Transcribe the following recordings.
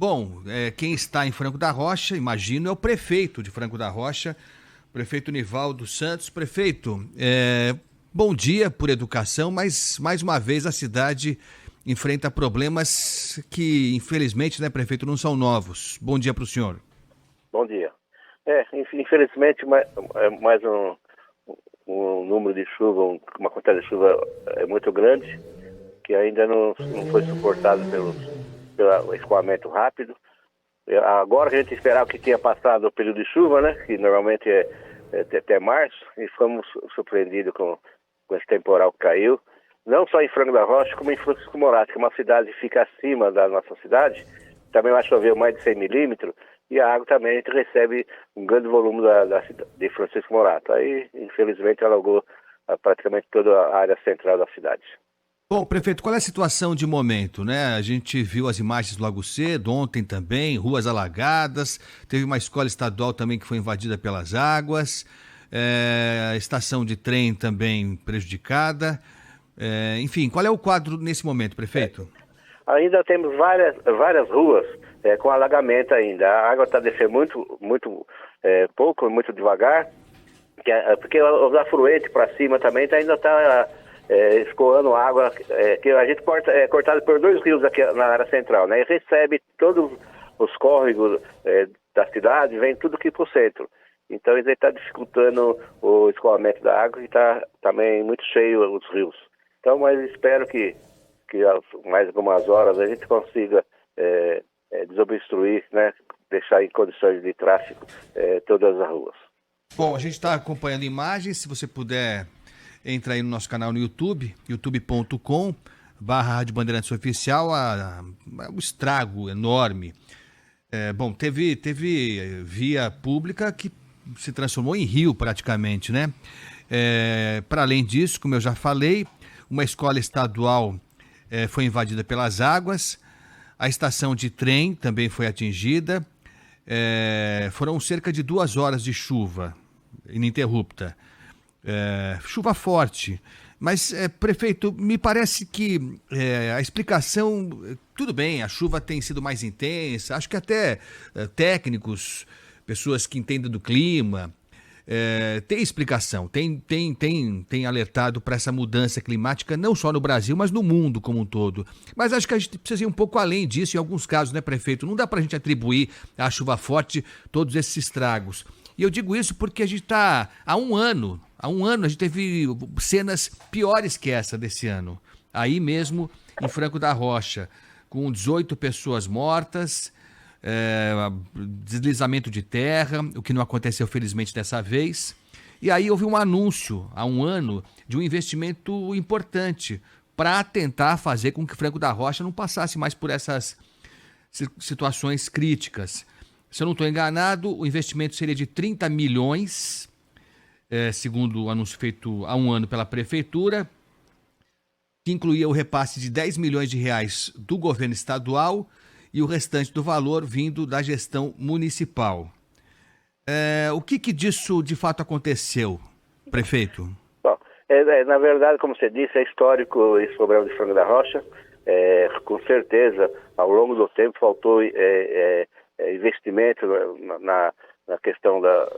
Bom, quem está em Franco da Rocha, imagino, é o prefeito de Franco da Rocha, prefeito Nivaldo Santos. Prefeito, bom dia por educação, mas mais uma vez a cidade enfrenta problemas que, infelizmente, né, prefeito, não são novos. Bom dia para o senhor. Bom dia. Infelizmente, mais um número de chuva, uma quantidade de chuva muito grande, que ainda não foi suportado pelo escoamento rápido. Agora a gente esperava que tinha passado o período de chuva, né, que normalmente é até março, e fomos surpreendidos com esse temporal que caiu. Não só em Franco da Rocha, como em Francisco Morato, que é uma cidade que fica acima da nossa cidade. Também vai chover mais de 100 milímetros, e a água também a gente recebe um grande volume de Francisco Morato. Aí, infelizmente, alagou praticamente toda a área central da cidade. Bom, prefeito, qual é a situação de momento, né? A gente viu as imagens logo cedo, ontem também, ruas alagadas, teve uma escola estadual também que foi invadida pelas águas, a estação de trem também prejudicada. Enfim, qual é o quadro nesse momento, prefeito? Ainda temos várias ruas com alagamento ainda. A água está descendo muito pouco, muito devagar, porque os afluentes para cima também ainda está escoando água, que a gente é cortado por dois rios aqui na área central, né? E recebe todos os córregos da cidade, vem tudo aqui para o centro. Então isso está dificultando o escoamento da água e está também muito cheio os rios. Então, mas espero que mais algumas horas a gente consiga desobstruir, né? Deixar em condições de tráfego todas as ruas. Bom, a gente está acompanhando imagens, se você puder, entra aí no nosso canal no YouTube, youtube.com/Rádio Bandeirantes Oficial, o estrago enorme. Bom, teve via pública que se transformou em rio praticamente, né? Para além disso, como eu já falei, uma escola estadual foi invadida pelas águas, a estação de trem também foi atingida, foram cerca de 2 horas de chuva ininterrupta. Chuva forte. Mas, prefeito, me parece que a explicação, tudo bem, a chuva tem sido mais intensa, acho que até técnicos, pessoas que entendem do clima, tem explicação, tem alertado para essa mudança climática, não só no Brasil, mas no mundo como um todo. Mas acho que a gente precisa ir um pouco além disso em alguns casos, né, prefeito? Não dá para a gente atribuir à chuva forte todos esses estragos. E eu digo isso porque a gente está há um ano a gente teve cenas piores que essa desse ano. Aí mesmo, em Franco da Rocha, com 18 pessoas mortas, deslizamento de terra, o que não aconteceu felizmente dessa vez. E aí houve um anúncio, há um ano, de um investimento importante para tentar fazer com que Franco da Rocha não passasse mais por essas situações críticas. Se eu não estou enganado, o investimento seria de 30 milhões, segundo o anúncio feito há um ano pela Prefeitura, que incluía o repasse de 10 milhões de reais do governo estadual e o restante do valor vindo da gestão municipal. O que disso de fato aconteceu, prefeito? Bom, na verdade, como você disse, é histórico esse problema de Franco da Rocha. Com certeza, ao longo do tempo, faltou investimento na questão da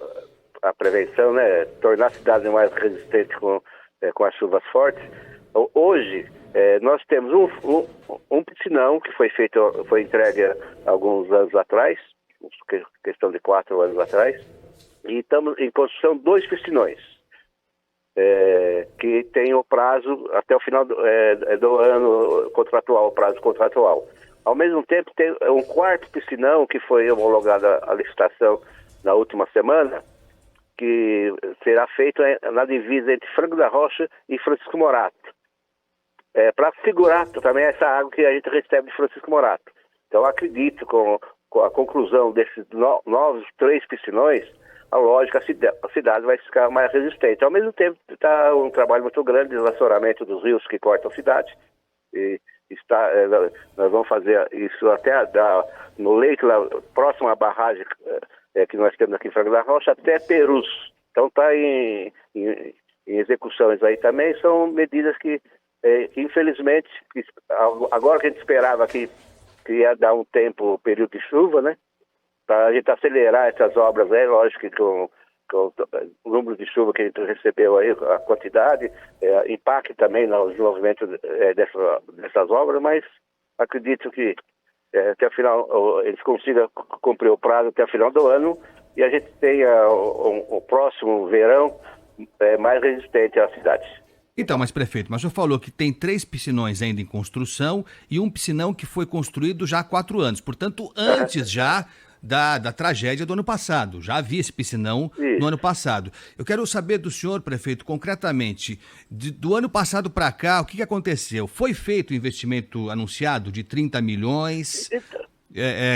prevenção, né? Tornar a cidade mais resistente com as chuvas fortes. Hoje, nós temos um piscinão que foi entregue há alguns anos atrás, questão de 4 anos atrás, e estamos em construção 2 piscinões, que tem o prazo até o final do ano contratual, o prazo contratual. Ao mesmo tempo, tem um 4º piscinão que foi homologado à licitação na última semana, que será feito na divisa entre Franco da Rocha e Francisco Morato, para segurar também essa água que a gente recebe de Francisco Morato. Então, acredito com a conclusão desses novos 3 piscinões, a lógica, a cidade vai ficar mais resistente. Ao mesmo tempo, está um trabalho muito grande de relacionamento dos rios que cortam a cidade. E nós vamos fazer isso até no leito, lá, próximo à barragem que nós temos aqui em Franco da Rocha, até Perus. Então está em execuções aí também. São medidas que infelizmente, agora que a gente esperava que que ia dar um tempo, período de chuva, né? Para a gente acelerar essas obras aí, lógico que com o número de chuva que a gente recebeu aí, a quantidade, impacta também no desenvolvimento dessas obras, mas acredito que até o final eles consigam cumprir o prazo até o final do ano e a gente tenha o próximo verão mais resistente à cidade. Então, mas prefeito, mas o senhor falou que tem 3 piscinões ainda em construção e um piscinão que foi construído já há 4 anos, portanto, antes já da tragédia do ano passado. Já havia esse piscinão no ano passado. Eu quero saber do senhor, prefeito, concretamente, do ano passado para cá, o que aconteceu? Foi feito o investimento anunciado de 30 milhões,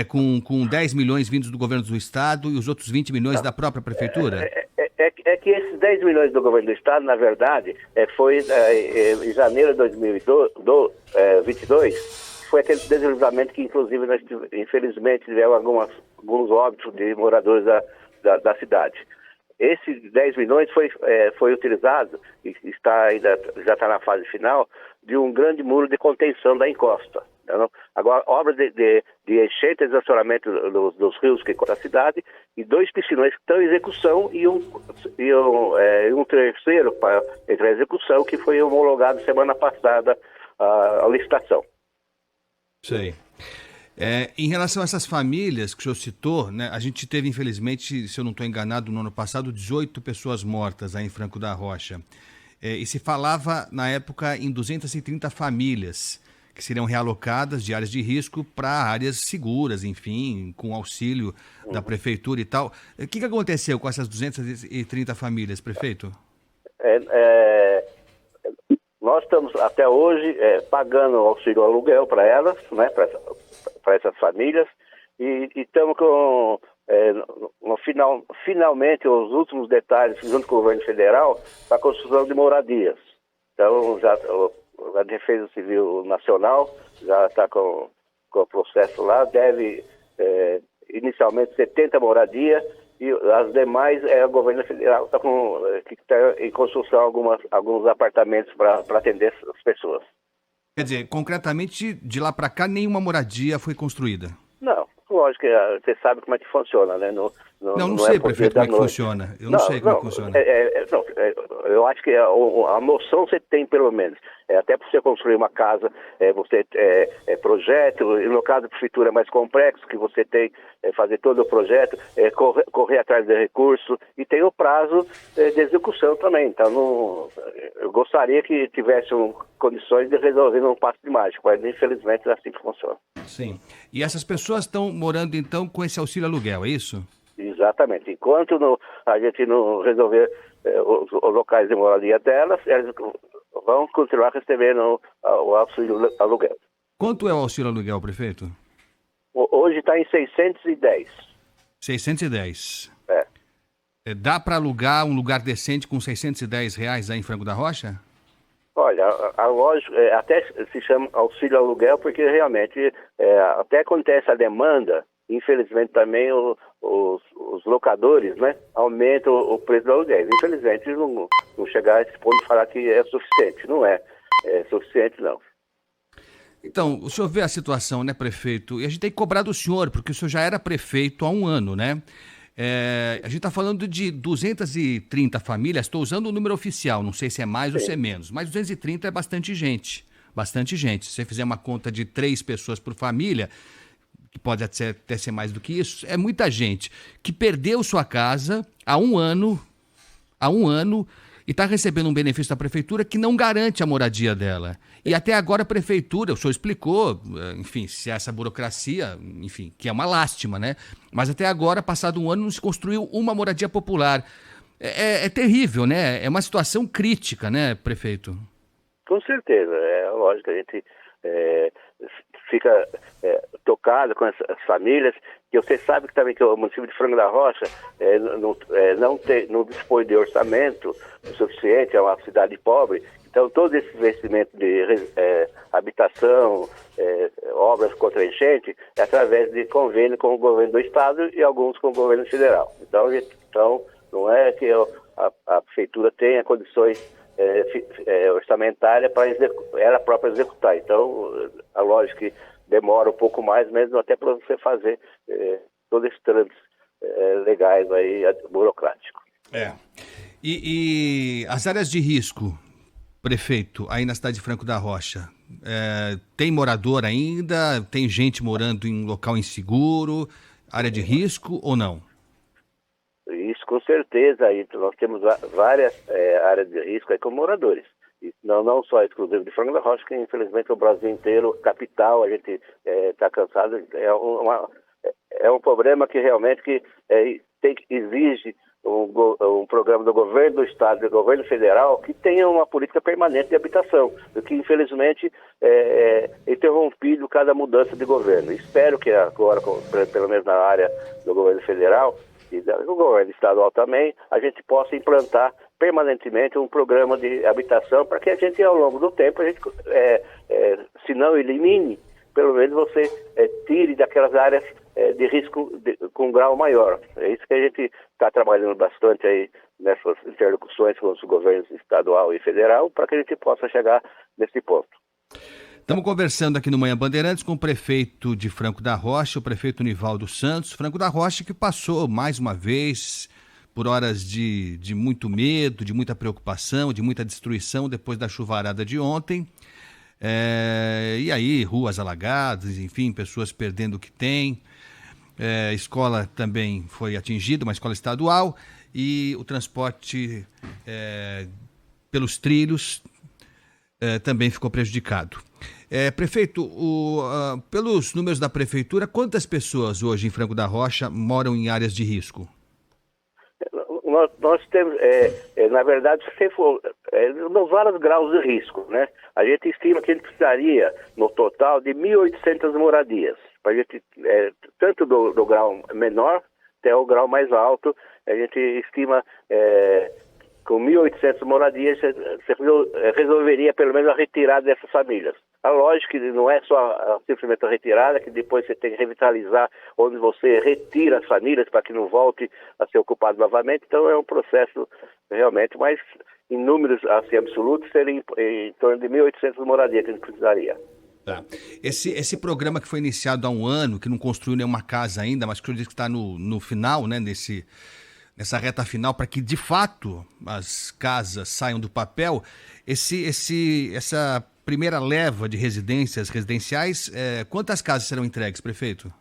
com 10 milhões vindos do governo do estado e os outros 20 milhões da própria prefeitura? É que esses 10 milhões do governo do estado, na verdade, foi em janeiro de 2022, foi aquele deslizamento que, inclusive, nós, infelizmente, tivemos alguns óbitos de moradores da cidade. Esses 10 milhões foi utilizado, e já está na fase final, de um grande muro de contenção da encosta. Agora, obra de enchente e desacionamento dos rios que cortam a cidade e 2 piscinões que estão em execução e um terceiro para entrar em execução que foi homologado semana passada a licitação. Sei. Em relação a essas famílias que o senhor citou, né, a gente teve, infelizmente, se eu não estou enganado, no ano passado, 18 pessoas mortas aí em Franco da Rocha. E se falava, na época, em 230 famílias que seriam realocadas de áreas de risco para áreas seguras, enfim, com auxílio da prefeitura e tal. O que aconteceu com essas 230 famílias, prefeito? Nós estamos até hoje pagando auxílio aluguel para elas, né, para essas famílias, e estamos com, finalmente, os últimos detalhes, junto com o governo federal, para a construção de moradias. Então, a Defesa Civil Nacional já está com o processo lá, deve inicialmente 70 moradias e as demais o governo federal que está em construção alguns apartamentos para atender as pessoas. Quer dizer, concretamente, de lá para cá, nenhuma moradia foi construída? Não, lógico que você sabe como é que funciona, né? Não sei, prefeito, como é que funciona. Eu não sei como é que funciona. Eu acho que a noção você tem, pelo menos. Até para você construir uma casa, você projeto, e no caso da prefeitura é mais complexo, que você tem fazer todo o projeto, correr atrás de recursos, e tem o prazo de execução também. Então, eu gostaria que tivessem condições de resolver num passo de mágica, mas infelizmente é assim que funciona. Sim. E essas pessoas estão morando, então, com esse auxílio aluguel, é isso? Exatamente. Enquanto a gente não resolver os locais de moradia delas, elas vão continuar recebendo o auxílio aluguel. Quanto é o auxílio aluguel, prefeito? Hoje está em 610. 610. Dá para alugar um lugar decente com R$610 aí em Franco da Rocha? Olha, a lógica até se chama auxílio aluguel porque realmente até acontece a demanda. Infelizmente também os locadores, né, aumentam o preço do aluguel. Infelizmente não chegar a esse ponto de falar que é suficiente. Não é suficiente, não. Então, o senhor vê a situação, né, prefeito? E a gente tem que cobrar do senhor, porque o senhor já era prefeito há um ano, né? A gente está falando de 230 famílias, estou usando o número oficial, não sei se é mais ou se é menos, mas 230 é bastante gente, bastante gente. Se você fizer uma conta de 3 pessoas por família, que pode até ser mais do que isso, é muita gente que perdeu sua casa há um ano e está recebendo um benefício da prefeitura que não garante a moradia dela. E até agora a prefeitura, o senhor explicou, enfim, se essa burocracia, enfim, que é uma lástima, né? Mas até agora, passado um ano, não se construiu uma moradia popular. É terrível, né? É uma situação crítica, né, prefeito? Com certeza, lógico, a gente fica tocado com essas famílias, que você sabe que também que o município de Franco da Rocha não dispõe de orçamento suficiente, é uma cidade pobre, então todo esse investimento de habitação, obras contra enchente, é através de convênio com o governo do estado e alguns com o governo federal. Então não é que a prefeitura tenha condições orçamentária para ela própria executar. Então, a lógica que demora um pouco mais mesmo até para você fazer todos esses trâmites legais aí, burocráticos. E as áreas de risco, prefeito, aí na cidade de Franco da Rocha, tem morador ainda? Tem gente morando em um local inseguro? Área de risco ou não? Isso com certeza, aí nós temos várias áreas de risco aí com moradores. E não só exclusivo de Franco da Rocha, que infelizmente o Brasil inteiro, capital, a gente está cansado. É um problema que realmente exige um programa do governo do estado e do governo federal que tenha uma política permanente de habitação, o que infelizmente é interrompido cada mudança de governo. Espero que agora, pelo menos na área do governo federal e do governo estadual também, a gente possa implantar permanentemente um programa de habitação para que a gente, ao longo do tempo, se não elimine, pelo menos você tire daquelas áreas de risco com grau maior. É isso que a gente está trabalhando bastante aí nessas interlocuções com os governos estadual e federal para que a gente possa chegar nesse ponto. Estamos conversando aqui no Manhã Bandeirantes com o prefeito de Franco da Rocha, o prefeito Nivaldo Santos. Franco da Rocha que passou mais uma vez por horas de muito medo, de muita preocupação, de muita destruição depois da chuvarada de ontem. E aí, ruas alagadas, enfim, pessoas perdendo o que tem. Escola também foi atingida, uma escola estadual, e o transporte pelos trilhos também ficou prejudicado. Prefeito, pelos números da prefeitura, quantas pessoas hoje em Franco da Rocha moram em áreas de risco? Nós temos, na verdade, vários graus de risco, né? A gente estima que a gente precisaria, no total, de 1.800 moradias. Para a gente, tanto do grau menor até o grau mais alto, a gente estima com 1.800 moradias, você resolveria pelo menos a retirada dessas famílias. A lógica que não é só simplesmente a retirada, que depois você tem que revitalizar onde você retira as famílias para que não volte a ser ocupado novamente. Então é um processo realmente, mas em números assim, absolutos, seria em torno de 1.800 moradias que a gente precisaria. Tá. Esse programa que foi iniciado há um ano, que não construiu nenhuma casa ainda, mas que eu disse que está no final, né, nessa reta final, para que de fato as casas saiam do papel, essa primeira leva de residenciais, quantas casas serão entregues, prefeito?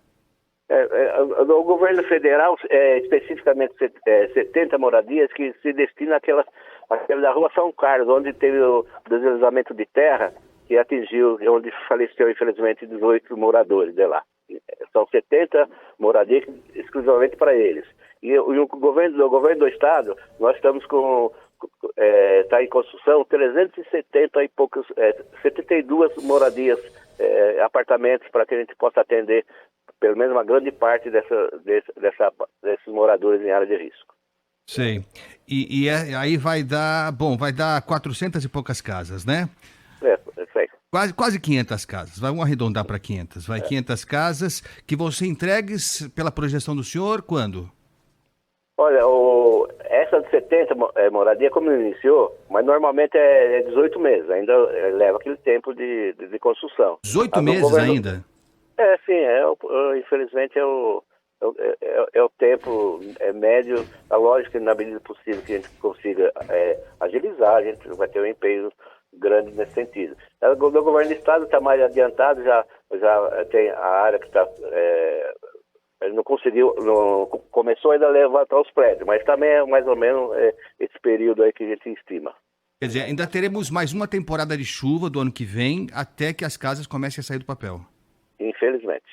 O governo federal, especificamente 70 moradias que se destinam àquela da Rua São Carlos, onde teve o deslizamento de terra que atingiu, onde faleceu infelizmente 18 moradores de lá. São 70 moradias exclusivamente para eles. E o governo do estado, nós estamos está em construção 370 e poucos, 72 moradias, apartamentos para que a gente possa atender pelo menos uma grande parte desses moradores em área de risco. Sei. Aí vai dar 400 e poucas casas, né? Sei. Quase 500 casas, vamos arredondar para 500. 500 casas que vão ser entregues pela projeção do senhor, quando? Olha, essa de 70 moradia, como iniciou, mas normalmente é 18 meses, ainda leva aquele tempo de construção. 18 meses ainda? Sim, infelizmente é o tempo médio, a lógica, na medida possível que a gente consiga agilizar, a gente vai ter um empenho grande nesse sentido. O governo do estado está mais adiantado, já tem a área que está... Ele não começou ainda a levantar os prédios, mas também é mais ou menos esse período aí que a gente estima. Quer dizer, ainda teremos mais uma temporada de chuva do ano que vem, até que as casas comecem a sair do papel. Infelizmente.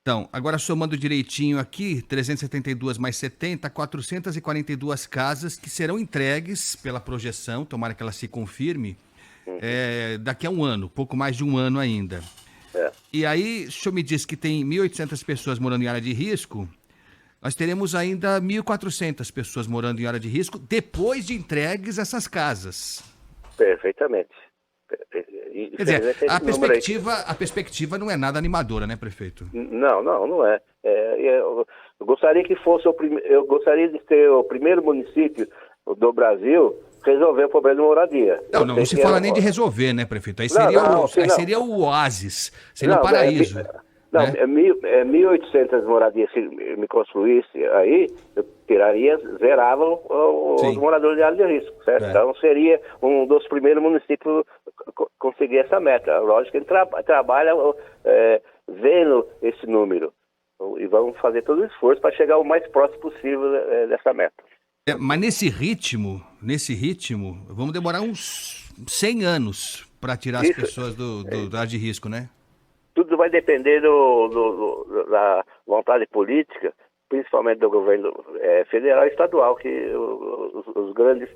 Então, agora somando direitinho aqui, 372 mais 70, 442 casas que serão entregues pela projeção, tomara que ela se confirme, daqui a um ano, pouco mais de um ano ainda. E aí, o senhor me disse que tem 1.800 pessoas morando em área de risco, nós teremos ainda 1.400 pessoas morando em área de risco depois de entregues essas casas. Perfeitamente. Quer dizer, a perspectiva não é nada animadora, né, prefeito? Não é. Eu gostaria que fosse eu gostaria de ser o primeiro município do Brasil resolver o problema de moradia. Não se fala nem de resolver, né, prefeito? Aí seria o oásis, seria o paraíso. Não, né? 1.800 moradias, se me construísse aí, eu zerava os moradores de área de risco, certo? Então seria um dos primeiros municípios a conseguir essa meta. Lógico que ele trabalha vendo esse número. E vamos fazer todo o esforço para chegar o mais próximo possível dessa meta. Mas nesse ritmo, vamos demorar uns 100 anos para tirar as pessoas da área de risco, né? Tudo vai depender da vontade política, principalmente do governo federal e estadual, que os grandes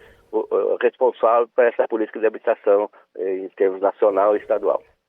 responsáveis por essa política de habitação em termos nacional e estadual.